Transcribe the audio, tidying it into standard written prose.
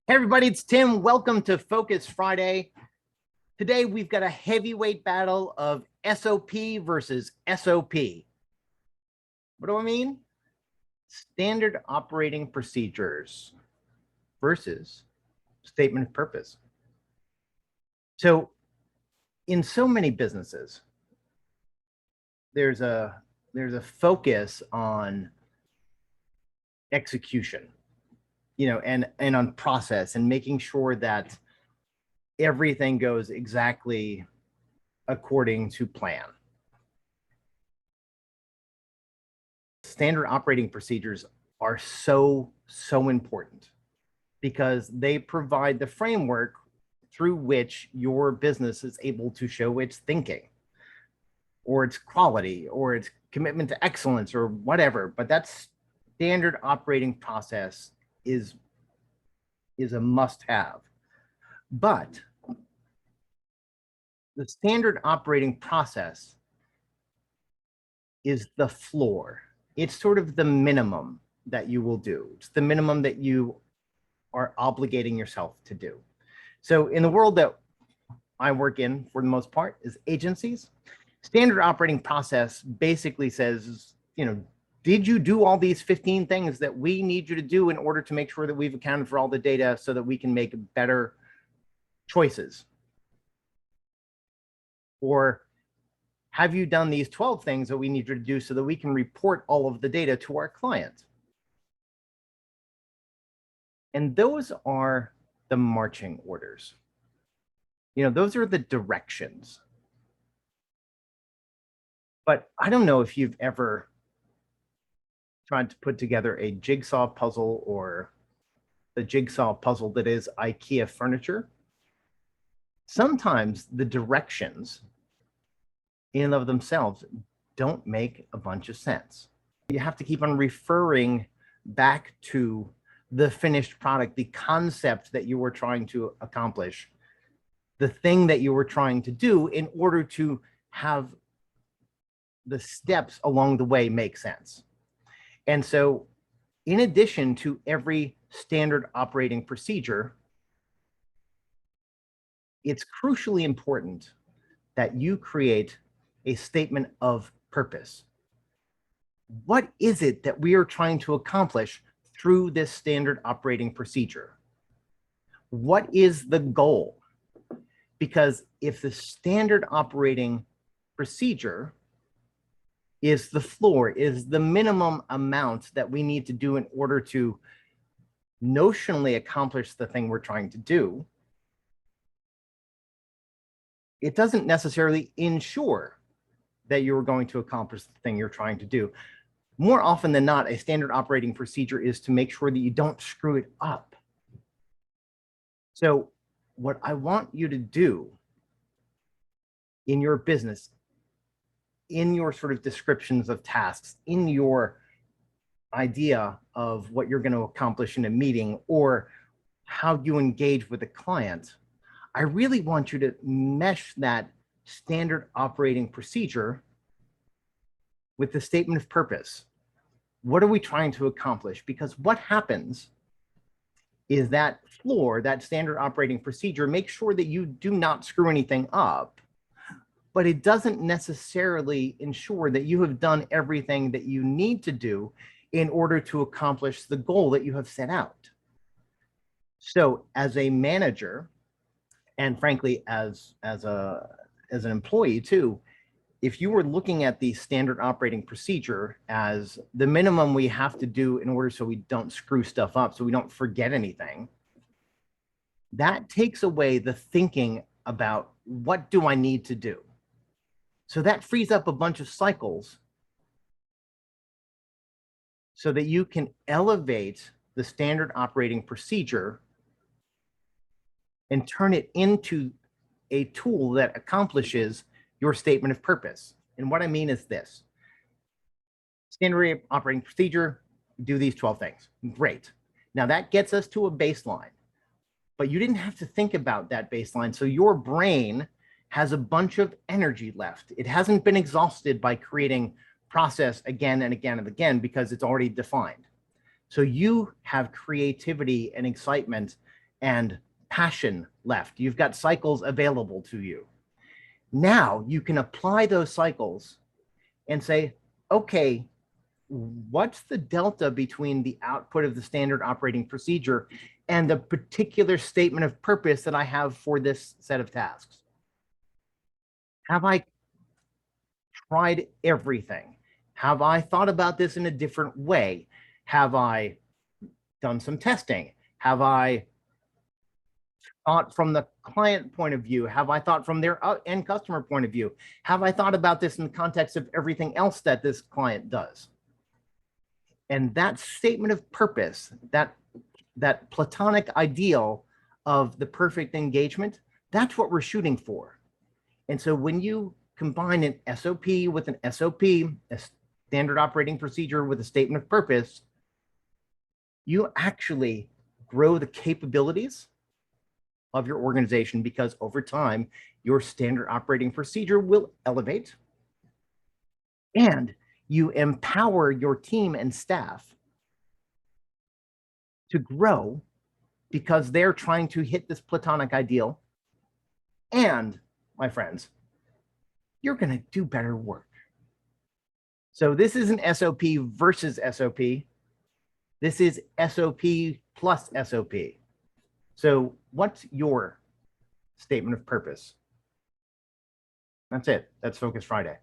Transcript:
Hey everybody, it's Tim. Welcome to Focus Friday. Today we've got a heavyweight battle of SOP versus SOP. What do I mean? Standard operating procedures versus statement of purpose. So in so many businesses, there's a focus on execution, and on process and making sure that everything goes exactly according to plan. Standard operating procedures are so important because they provide the framework through which your business is able to show its thinking or its quality or its commitment to excellence or whatever. But that standard operating process is a must-have. But the standard operating process is the floor. It's sort of the minimum that you will do. It's the minimum that you are obligating yourself to do. So in the world that I work in, for the most part, is agencies. Standard operating process basically says, did you do all these 15 things that we need you to do in order to make sure that we've accounted for all the data so that we can make better choices? Or have you done these 12 things that we need you to do so that we can report all of the data to our client? And those are the marching orders. Those are the directions. But I don't know if you've ever tried to put together a jigsaw puzzle or the jigsaw puzzle that is IKEA furniture. Sometimes the directions in and of themselves don't make a bunch of sense. You have to keep on referring back to the finished product, the concept that you were trying to accomplish, the thing that you were trying to do in order to have the steps along the way make sense. And so in addition to every standard operating procedure, it's crucially important that you create a statement of purpose. What is it that we are trying to accomplish through this standard operating procedure? What is the goal? Because if the standard operating procedure is the floor, is the minimum amount that we need to do in order to notionally accomplish the thing we're trying to do, it doesn't necessarily ensure that you're going to accomplish the thing you're trying to do. More often than not, a standard operating procedure is to make sure that you don't screw it up. So what I want you to do in your business, in your sort of descriptions of tasks, in your idea of what you're going to accomplish in a meeting or how you engage with a client, I really want you to mesh that standard operating procedure with the statement of purpose. What are we trying to accomplish? Because what happens is that floor, that standard operating procedure, make sure that you do not screw anything up, but it doesn't necessarily ensure that you have done everything that you need to do in order to accomplish the goal that you have set out. So as a manager, and frankly, as an employee too, if you were looking at the standard operating procedure as the minimum we have to do in order so we don't screw stuff up, so we don't forget anything, that takes away the thinking about what do I need to do. So that frees up a bunch of cycles so that you can elevate the standard operating procedure and turn it into a tool that accomplishes your statement of purpose. And what I mean is this: standard operating procedure, do these 12 things. Great. Now that gets us to a baseline, but you didn't have to think about that baseline. So your brain has a bunch of energy left. It hasn't been exhausted by creating process again and again and again because it's already defined. So you have creativity and excitement and passion left. You've got cycles available to you. Now you can apply those cycles and say, okay, what's the delta between the output of the standard operating procedure and the particular statement of purpose that I have for this set of tasks? Have I tried everything? Have I thought about this in a different way? Have I done some testing? Have I thought from the client point of view? Have I thought from their end customer point of view? Have I thought about this in the context of everything else that this client does? And that statement of purpose, that platonic ideal of the perfect engagement, that's what we're shooting for. And so when you combine an SOP with an SOP, a standard operating procedure with a statement of purpose, you actually grow the capabilities of your organization, because over time, your standard operating procedure will elevate, and you empower your team and staff to grow because they're trying to hit this platonic ideal. And my friends, you're going to do better work. So this isn't SOP versus SOP. This is SOP plus SOP. So what's your statement of purpose? That's it. That's Focus Friday.